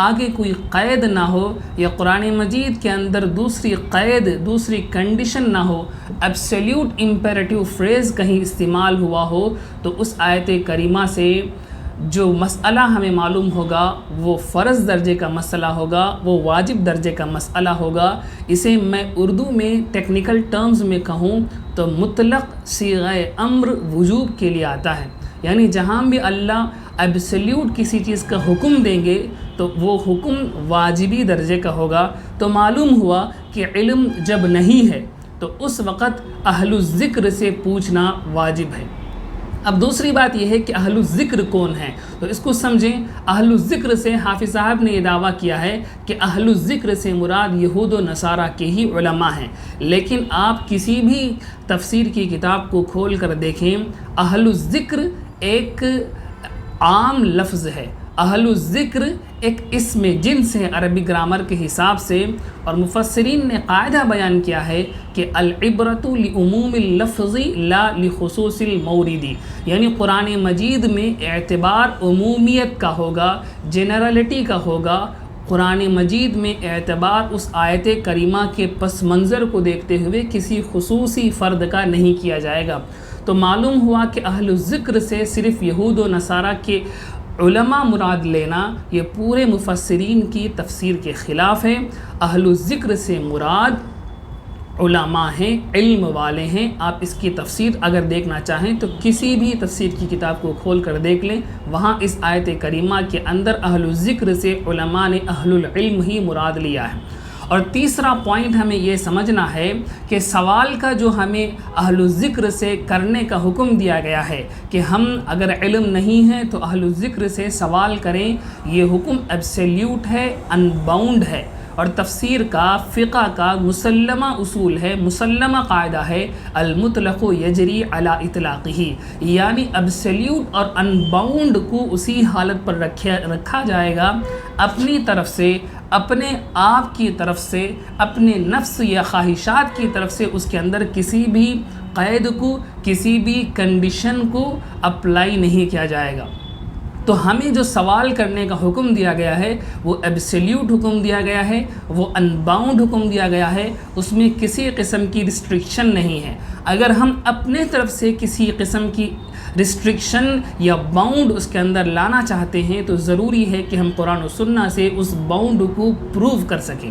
آگے کوئی قید نہ ہو یا قرآن مجید کے اندر دوسری قید دوسری کنڈیشن نہ ہو، ایبسلیوٹ امپیریٹیو فریز کہیں استعمال ہوا ہو، تو اس آیت کریمہ سے جو مسئلہ ہمیں معلوم ہوگا وہ فرض درجے کا مسئلہ ہوگا، وہ واجب درجے کا مسئلہ ہوگا۔ اسے میں اردو میں ٹیکنیکل ٹرمز میں کہوں تو مطلق صیغہ امر وجوب کے لیے آتا ہے، یعنی جہاں بھی اللہ ایبسلیوٹ کسی چیز کا حکم دیں گے تو وہ حکم واجبی درجے کا ہوگا۔ تو معلوم ہوا کہ علم جب نہیں ہے تو اس وقت اہل الذکر سے پوچھنا واجب ہے۔ اب دوسری بات یہ ہے کہ اہل الذکر کون ہیں، تو اس کو سمجھیں۔ اہل الذکر سے حافظ صاحب نے یہ دعویٰ کیا ہے کہ اہل الذکر سے مراد یہود و نصارہ کے ہی علماء ہیں، لیکن آپ کسی بھی تفسیر کی کتاب کو کھول کر دیکھیں، اہل الذکر ایک عام لفظ ہے، اہل الذکر ایک اسم جنس ہے عربی گرامر کے حساب سے، اور مفسرین نے قاعدہ بیان کیا ہے کہ العبرۃ لعموم اللفظ لا لخصوص المورد، یعنی قرآن مجید میں اعتبار عمومیت کا ہوگا، جنرلٹی کا ہوگا۔ قرآن مجید میں اعتبار اس آیت کریمہ کے پس منظر کو دیکھتے ہوئے کسی خصوصی فرد کا نہیں کیا جائے گا۔ تو معلوم ہوا کہ اہل الذکر سے صرف یہود و نصارہ کے علماء مراد لینا یہ پورے مفسرین کی تفسیر کے خلاف ہے۔ اہل الذکر سے مراد علماء ہیں، علم والے ہیں۔ آپ اس کی تفسیر اگر دیکھنا چاہیں تو کسی بھی تفسیر کی کتاب کو کھول کر دیکھ لیں، وہاں اس آیت کریمہ کے اندر اہل الذکر سے علماء نے اہل العلم ہی مراد لیا ہے۔ اور تیسرا پوائنٹ ہمیں یہ سمجھنا ہے کہ سوال کا جو ہمیں اہل الذکر سے کرنے کا حکم دیا گیا ہے کہ ہم اگر علم نہیں ہے تو اہل الذکر سے سوال کریں، یہ حکم ایبسلیوٹ ہے، ان باؤنڈ ہے، اور تفسیر کا فقہ کا مسلمہ اصول ہے، مسلمہ قاعدہ ہے، المطلق یجری علی اطلاقہ، یعنی ایبسلیوٹ اور ان باؤنڈ کو اسی حالت پر رکھا جائے گا، اپنی طرف سے، اپنے آپ کی طرف سے، اپنے نفس یا خواہشات کی طرف سے اس کے اندر کسی بھی قید کو، کسی بھی کنڈیشن کو اپلائی نہیں کیا جائے گا۔ تو ہمیں جو سوال کرنے کا حکم دیا گیا ہے وہ ایبسلیوٹ حکم دیا گیا ہے، وہ ان باؤنڈ حکم دیا گیا ہے، اس میں کسی قسم کی ریسٹرکشن نہیں ہے۔ اگر ہم اپنے طرف سے کسی قسم کی ریسٹرکشن یا باؤنڈ اس کے اندر لانا چاہتے ہیں تو ضروری ہے کہ ہم قرآن و سنہ سے اس باؤنڈ کو پروو کر سکیں۔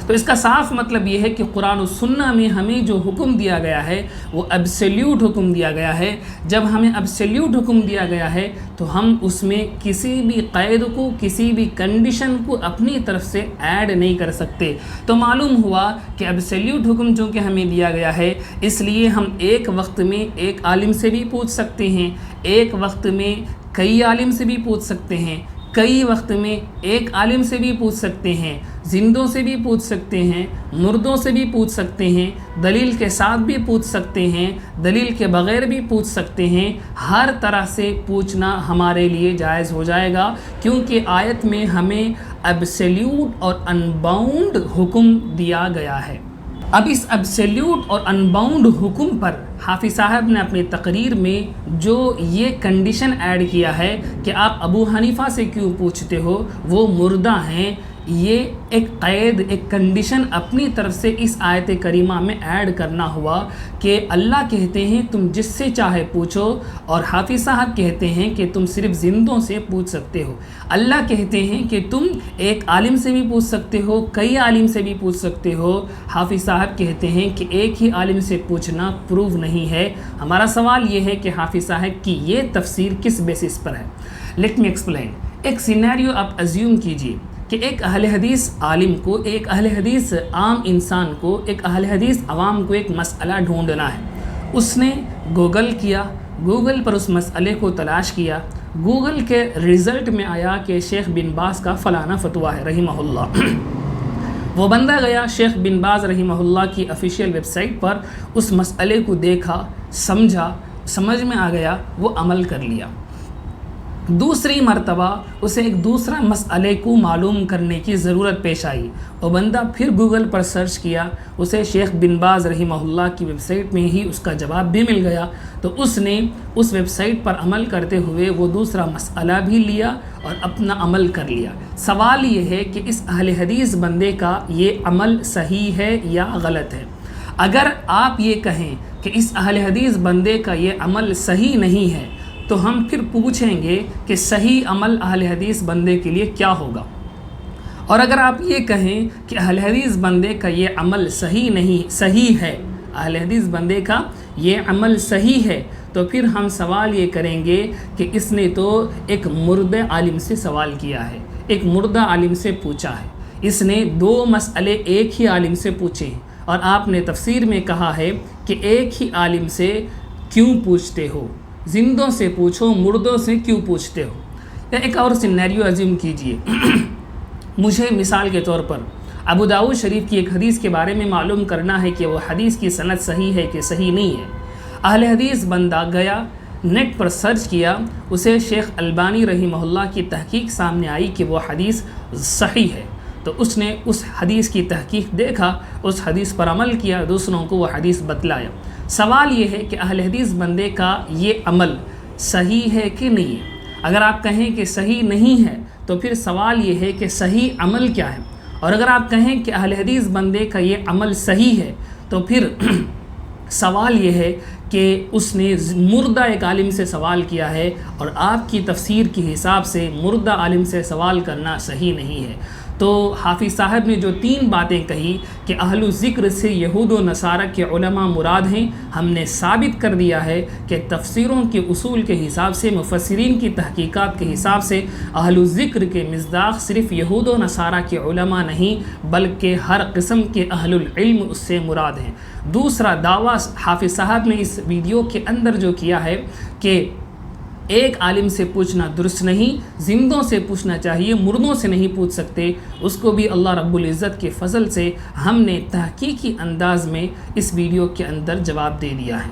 تو اس کا صاف مطلب یہ ہے کہ قرآن و سنہ میں ہمیں جو حکم دیا گیا ہے وہ ایبسلیوٹ حکم دیا گیا ہے۔ جب ہمیں ایبسلیوٹ حکم دیا گیا ہے تو ہم اس میں کسی بھی قید کو، کسی بھی کنڈیشن کو اپنی طرف سے ایڈ نہیں کر سکتے۔ تو معلوم ہوا کہ ایبسلیوٹ حکم چونکہ ہمیں دیا گیا ہے، اس لیے ہم ایک وقت میں ایک عالم سے بھی پوچھ سکتے ہیں، ایک وقت میں کئی عالم سے بھی پوچھ سکتے ہیں، کئی وقت میں ایک عالم سے بھی پوچھ سکتے ہیں، زندوں سے بھی پوچھ سکتے ہیں، مردوں سے بھی پوچھ سکتے ہیں، دلیل کے ساتھ بھی پوچھ سکتے ہیں، دلیل کے بغیر بھی پوچھ سکتے ہیں۔ ہر طرح سے پوچھنا ہمارے لیے جائز ہو جائے گا، کیونکہ آیت میں ہمیں ایبسلیوٹ اور ان باؤنڈ حکم دیا گیا ہے۔ اب اس ایبسلیوٹ اور ان باؤنڈ حکم پر حافظ صاحب نے اپنی تقریر میں جو یہ کنڈیشن ایڈ کیا ہے کہ آپ ابو حنیفہ سے کیوں پوچھتے ہو، وہ مردہ ہیں، یہ ایک قید، ایک کنڈیشن اپنی طرف سے اس آیت کریمہ میں ایڈ کرنا ہوا کہ اللہ کہتے ہیں تم جس سے چاہے پوچھو، اور حافظ صاحب کہتے ہیں کہ تم صرف زندوں سے پوچھ سکتے ہو۔ اللہ کہتے ہیں کہ تم ایک عالم سے بھی پوچھ سکتے ہو، کئی عالم سے بھی پوچھ سکتے ہو۔ حافظ صاحب کہتے ہیں کہ ایک ہی عالم سے پوچھنا پروو نہیں ہے۔ ہمارا سوال یہ ہے کہ حافظ صاحب کی یہ تفسیر کس بیسس پر ہے؟ Let me explain. ایک سینیریو آپ ازیوم کیجئے کہ ایک اہل حدیث عالم کو، ایک اہل حدیث عام انسان کو، ایک اہل حدیث عوام کو ایک مسئلہ ڈھونڈنا ہے۔ اس نے گوگل کیا، گوگل پر اس مسئلے کو تلاش کیا، گوگل کے رزلٹ میں آیا کہ شیخ بن باز کا فلانا فتویٰ ہے رحمہ اللہ۔ وہ بندہ گیا شیخ بن باز رحمہ اللہ کی آفیشیل ویب سائٹ پر، اس مسئلے کو دیکھا، سمجھا، سمجھ میں آ گیا، وہ عمل کر لیا۔ دوسری مرتبہ اسے ایک دوسرا مسئلے کو معلوم کرنے کی ضرورت پیش آئی، وہ بندہ پھر گوگل پر سرچ کیا، اسے شیخ بن باز رحمہ اللہ کی ویب سائٹ میں ہی اس کا جواب بھی مل گیا، تو اس نے اس ویب سائٹ پر عمل کرتے ہوئے وہ دوسرا مسئلہ بھی لیا اور اپنا عمل کر لیا۔ سوال یہ ہے کہ اس اہل حدیث بندے کا یہ عمل صحیح ہے یا غلط ہے؟ اگر آپ یہ کہیں کہ اس اہل حدیث بندے کا یہ عمل صحیح نہیں ہے، تو ہم پھر پوچھیں گے کہ صحیح عمل اہل حدیث بندے کے لیے کیا ہوگا؟ اور اگر آپ یہ کہیں کہ اہل حدیث بندے کا یہ عمل صحیح ہے، اہل حدیث بندے کا یہ عمل صحیح ہے، تو پھر ہم سوال یہ کریں گے کہ اس نے تو ایک مردہ عالم سے سوال کیا ہے، ایک مردہ عالم سے پوچھا ہے، اس نے دو مسئلے ایک ہی عالم سے پوچھے ہیں، اور آپ نے تفسیر میں کہا ہے کہ ایک ہی عالم سے کیوں پوچھتے ہو؟ زندوں سے پوچھو، مردوں سے کیوں پوچھتے ہو؟ یا ایک اور سینیریو عظیم کیجئے، مجھے مثال کے طور پر ابو داؤد شریف کی ایک حدیث کے بارے میں معلوم کرنا ہے کہ وہ حدیث کی سند صحیح ہے کہ صحیح نہیں ہے۔ اہل حدیث بندہ گیا، نیٹ پر سرچ کیا، اسے شیخ البانی رحمہ اللہ کی تحقیق سامنے آئی کہ وہ حدیث صحیح ہے، تو اس نے اس حدیث کی تحقیق دیکھا، اس حدیث پر عمل کیا، دوسروں کو وہ حدیث بتلایا۔ سوال یہ ہے کہ اہل حدیث بندے کا یہ عمل صحیح ہے کہ نہیں ہے؟ اگر آپ کہیں کہ صحیح نہیں ہے تو پھر سوال یہ ہے کہ صحیح عمل کیا ہے؟ اور اگر آپ کہیں کہ اہل حدیث بندے کا یہ عمل صحیح ہے تو پھر سوال یہ ہے کہ اس نے مردہ ایک عالم سے سوال کیا ہے، اور آپ کی تفسیر کے حساب سے مردہ عالم سے سوال کرنا صحیح نہیں ہے۔ تو حافظ صاحب نے جو تین باتیں کہی کہ اہل ذکر سے یہود و نصارہ کے علماء مراد ہیں، ہم نے ثابت کر دیا ہے کہ تفسیروں کے اصول کے حساب سے، مفسرین کی تحقیقات کے حساب سے اہل ذکر کے مصداق صرف یہود و نصارہ کے علماء نہیں بلکہ ہر قسم کے اہل العلم اس سے مراد ہیں۔ دوسرا دعویٰ حافظ صاحب نے اس ویڈیو کے اندر جو کیا ہے کہ ایک عالم سے پوچھنا درست نہیں، زندوں سے پوچھنا چاہیے، مردوں سے نہیں پوچھ سکتے، اس کو بھی اللہ رب العزت کے فضل سے ہم نے تحقیقی انداز میں اس ویڈیو کے اندر جواب دے دیا ہے۔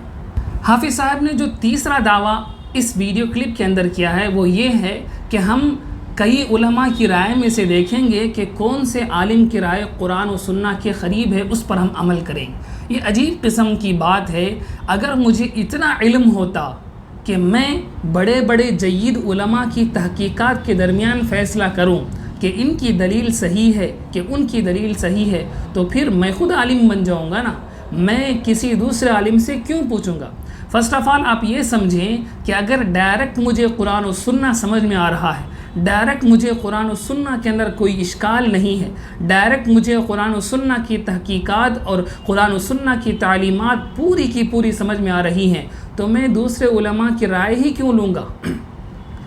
حافظ صاحب نے جو تیسرا دعویٰ اس ویڈیو کلپ کے اندر کیا ہے وہ یہ ہے کہ ہم کئی علماء کی رائے میں سے دیکھیں گے کہ کون سے عالم کی رائے قرآن و سنت کے قریب ہے، اس پر ہم عمل کریں۔ یہ عجیب قسم کی بات ہے۔ اگر مجھے اتنا علم ہوتا کہ میں بڑے بڑے جید علماء کی تحقیقات کے درمیان فیصلہ کروں کہ ان کی دلیل صحیح ہے کہ ان کی دلیل صحیح ہے، تو پھر میں خود عالم بن جاؤں گا نا، میں کسی دوسرے عالم سے کیوں پوچھوں گا؟ فرسٹ آف آل آپ یہ سمجھیں کہ اگر ڈائریکٹ مجھے قرآن و سنت سمجھ میں آ رہا ہے، ڈائریکٹ مجھے قرآن و سنت کے اندر کوئی اشکال نہیں ہے، ڈائریکٹ مجھے قرآن و سنت کی تحقیقات اور قرآن و سنت کی تعلیمات پوری کی پوری سمجھ میں آ رہی ہیں، تو میں دوسرے علماء کی رائے ہی کیوں لوں گا؟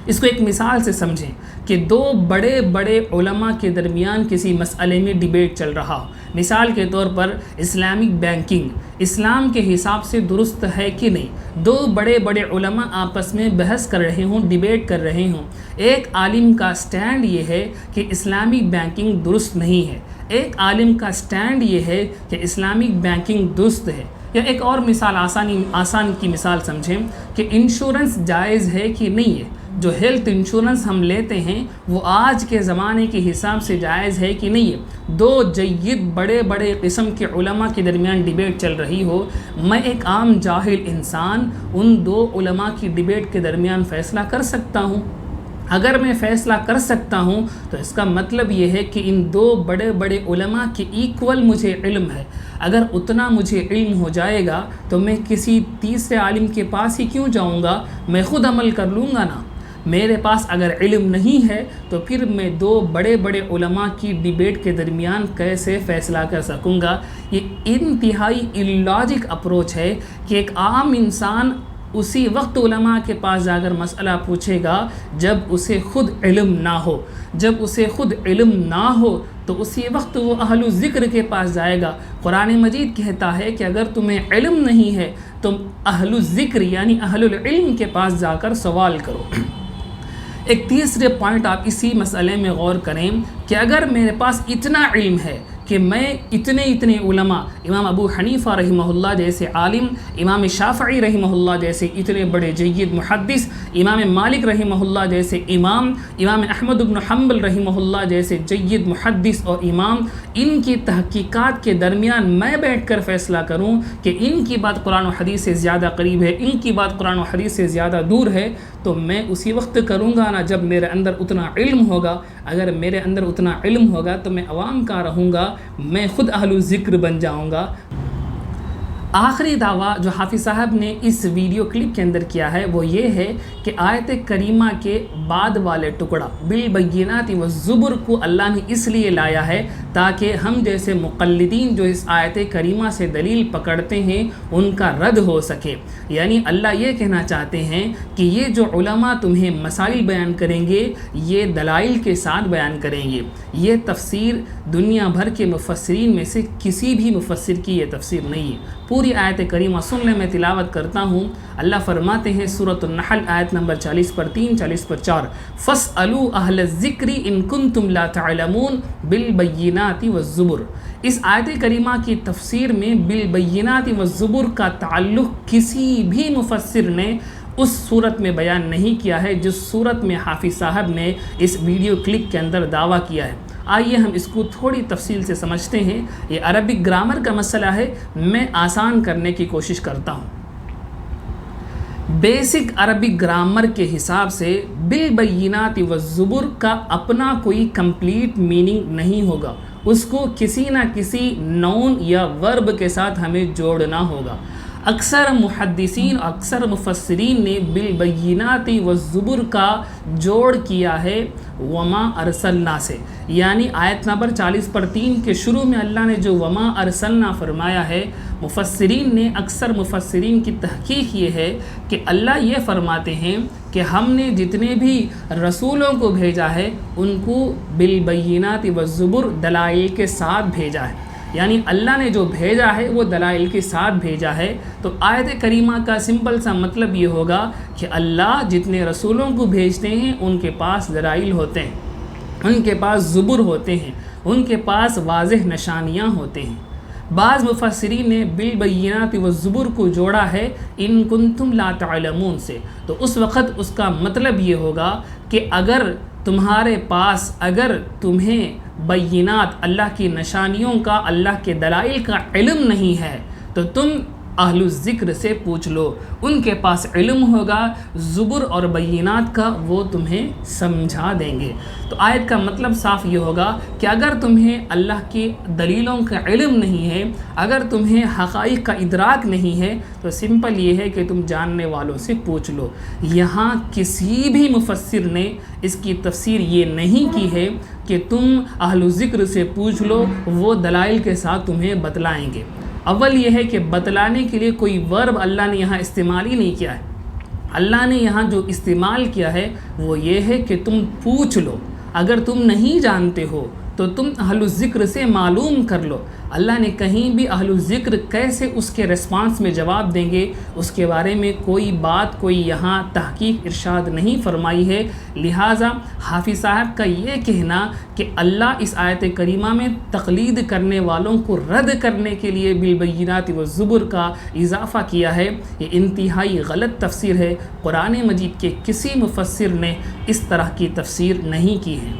اس کو ایک مثال سے سمجھیں کہ دو بڑے بڑے علماء کے درمیان کسی مسئلے میں ڈیبیٹ چل رہا ہو۔ مثال کے طور پر اسلامک بینکنگ اسلام کے حساب سے درست ہے کہ نہیں، دو بڑے بڑے علماء آپس میں بحث کر رہے ہوں، ڈیبیٹ کر رہے ہوں۔ ایک عالم کا سٹینڈ یہ ہے کہ اسلامک بینکنگ درست نہیں ہے، ایک عالم کا سٹینڈ یہ ہے کہ اسلامک بینکنگ درست ہے۔ یا ایک اور مثال آسان کی مثال سمجھیں کہ انشورنس جائز ہے کہ نہیں ہے، جو ہیلتھ انشورنس ہم لیتے ہیں وہ آج کے زمانے کے حساب سے جائز ہے کہ نہیں ہے۔ دو جید بڑے بڑے قسم کے علماء کے درمیان ڈیبیٹ چل رہی ہو، میں ایک عام جاہل انسان ان دو علماء کی ڈیبیٹ کے درمیان فیصلہ کر سکتا ہوں؟ اگر میں فیصلہ کر سکتا ہوں تو اس کا مطلب یہ ہے کہ ان دو بڑے بڑے علماء کے ایکول مجھے علم ہے۔ اگر اتنا مجھے علم ہو جائے گا تو میں کسی تیسرے عالم کے پاس ہی کیوں جاؤں گا، میں خود عمل کر لوں گا نا۔ میرے پاس اگر علم نہیں ہے تو پھر میں دو بڑے بڑے علماء کی ڈیبیٹ کے درمیان کیسے فیصلہ کر سکوں گا؟ یہ انتہائی اللاجک اپروچ ہے کہ ایک عام انسان اسی وقت علماء کے پاس جا کر مسئلہ پوچھے گا جب اسے خود علم نہ ہو۔ جب اسے خود علم نہ ہو تو اسی وقت وہ اہل ذکر کے پاس جائے گا۔ قرآن مجید کہتا ہے کہ اگر تمہیں علم نہیں ہے تو اہل ذکر یعنی اہل العلم کے پاس جا کر سوال کرو۔ ایک تیسرے پوائنٹ آپ اسی مسئلے میں غور کریں کہ اگر میرے پاس اتنا علم ہے کہ میں اتنے علماء، امام ابو حنیفہ رحمہ اللہ جیسے عالم، امام شافعی رحمہ اللہ جیسے اتنے بڑے جید محدث، امام مالک رحمہ اللہ جیسے امام احمد بن حنبل رحمہ اللہ جیسے جید محدث اور امام، ان کی تحقیقات کے درمیان میں بیٹھ کر فیصلہ کروں کہ ان کی بات قرآن و حدیث سے زیادہ قریب ہے، ان کی بات قرآن و حدیث سے زیادہ دور ہے، تو میں اسی وقت کروں گا نا جب میرے اندر اتنا علم ہوگا۔ اگر میرے اندر اتنا علم ہوگا تو میں عوام کا رہوں گا، میں خود اہل ذکر بن جاؤں گا۔ آخری دعویٰ جو حافظ صاحب نے اس ویڈیو کلپ کے اندر کیا ہے وہ یہ ہے کہ آیت کریمہ کے بعد والے ٹکڑا بالبینات والزبر کو اللہ نے اس لیے لایا ہے تاکہ ہم جیسے مقلدین جو اس آیت کریمہ سے دلیل پکڑتے ہیں ان کا رد ہو سکے۔ یعنی اللہ یہ کہنا چاہتے ہیں کہ یہ جو علماء تمہیں مسائل بیان کریں گے یہ دلائل کے ساتھ بیان کریں گے۔ یہ تفسیر دنیا بھر کے مفسرین میں سے کسی بھی مفسر کی یہ تفسیر نہیں ہے۔ پوری آیت کریمہ سن لیں، میں تلاوت کرتا ہوں۔ اللہ فرماتے ہیں سورۃ النحل آیت نمبر 40/3 40/4 فَاسْأَلُوا أَهْلَ الذِّكْرِ إِن كُنتُمْ لَا تَعْلَمُونَ بِالْبَيِّنَاتِ وَالزُّبُرِ۔ اس آیت کریمہ کی تفسیر میں بالبینات والزبر کا تعلق کسی بھی مفسر نے اس صورت میں بیان نہیں کیا ہے جس صورت میں حافظ صاحب نے اس ویڈیو کلپ کے اندر دعویٰ کیا ہے۔ آئیے ہم اس کو تھوڑی تفصیل سے سمجھتے ہیں۔ یہ عربک گرامر کا مسئلہ ہے، میں آسان کرنے کی کوشش کرتا ہوں۔ بیسک عربک گرامر کے حساب سے بالبینات والزبر کا اپنا کوئی کمپلیٹ میننگ نہیں ہوگا، اس کو کسی نہ کسی نون یا ورب کے ساتھ ہمیں جوڑنا ہوگا۔ اکثر محدثین اکثر مفسرین نے بالبینات والزبر کا جوڑ کیا ہے وما ارسلنا سے، یعنی آیت نمبر 40/3 کے شروع میں اللہ نے جو وما ارسلنا فرمایا ہے، مفسرین نے اکثر مفسرین کی تحقیق یہ ہے کہ اللہ یہ فرماتے ہیں کہ ہم نے جتنے بھی رسولوں کو بھیجا ہے ان کو بالبینات والزبر دلائل کے ساتھ بھیجا ہے، یعنی اللہ نے جو بھیجا ہے وہ دلائل کے ساتھ بھیجا ہے۔ تو آیت کریمہ کا سمپل سا مطلب یہ ہوگا کہ اللہ جتنے رسولوں کو بھیجتے ہیں ان کے پاس دلائل ہوتے ہیں، ان کے پاس زبر ہوتے ہیں، ان کے پاس واضح نشانیاں ہوتے ہیں۔ بعض مفسرین نے بالبینات والزبر کو جوڑا ہے ان کنتم لا تعلمون سے، تو اس وقت اس کا مطلب یہ ہوگا کہ اگر تمہارے پاس، اگر تمہیں بینات اللہ کی نشانیوں کا، اللہ کے دلائل کا علم نہیں ہے تو تم اہل الذکر سے پوچھ لو، ان کے پاس علم ہوگا زبر اور بینات کا، وہ تمہیں سمجھا دیں گے۔ تو آیت کا مطلب صاف یہ ہوگا کہ اگر تمہیں اللہ کی دلیلوں کا علم نہیں ہے، اگر تمہیں حقائق کا ادراک نہیں ہے تو سمپل یہ ہے کہ تم جاننے والوں سے پوچھ لو۔ یہاں کسی بھی مفسر نے اس کی تفسیر یہ نہیں کی ہے کہ تم اہل ذکر سے پوچھ لو، وہ دلائل کے ساتھ تمہیں بتلائیں گے۔ اول یہ ہے کہ بتلانے کے لیے کوئی ورب اللہ نے یہاں استعمال ہی نہیں کیا ہے۔ اللہ نے یہاں جو استعمال کیا ہے وہ یہ ہے کہ تم پوچھ لو، اگر تم نہیں جانتے ہو تو تم اہل الذکر سے معلوم کر لو۔ اللہ نے کہیں بھی اہل الذکر کیسے اس کے ریسپانس میں جواب دیں گے اس کے بارے میں کوئی بات، کوئی یہاں تحقیق ارشاد نہیں فرمائی ہے۔ لہٰذا حافظ صاحب کا یہ کہنا کہ اللہ اس آیت کریمہ میں تقلید کرنے والوں کو رد کرنے کے لیے بالبینات والزبر کا اضافہ کیا ہے، یہ انتہائی غلط تفسیر ہے۔ قرآن مجید کے کسی مفسر نے اس طرح کی تفسیر نہیں کی ہے۔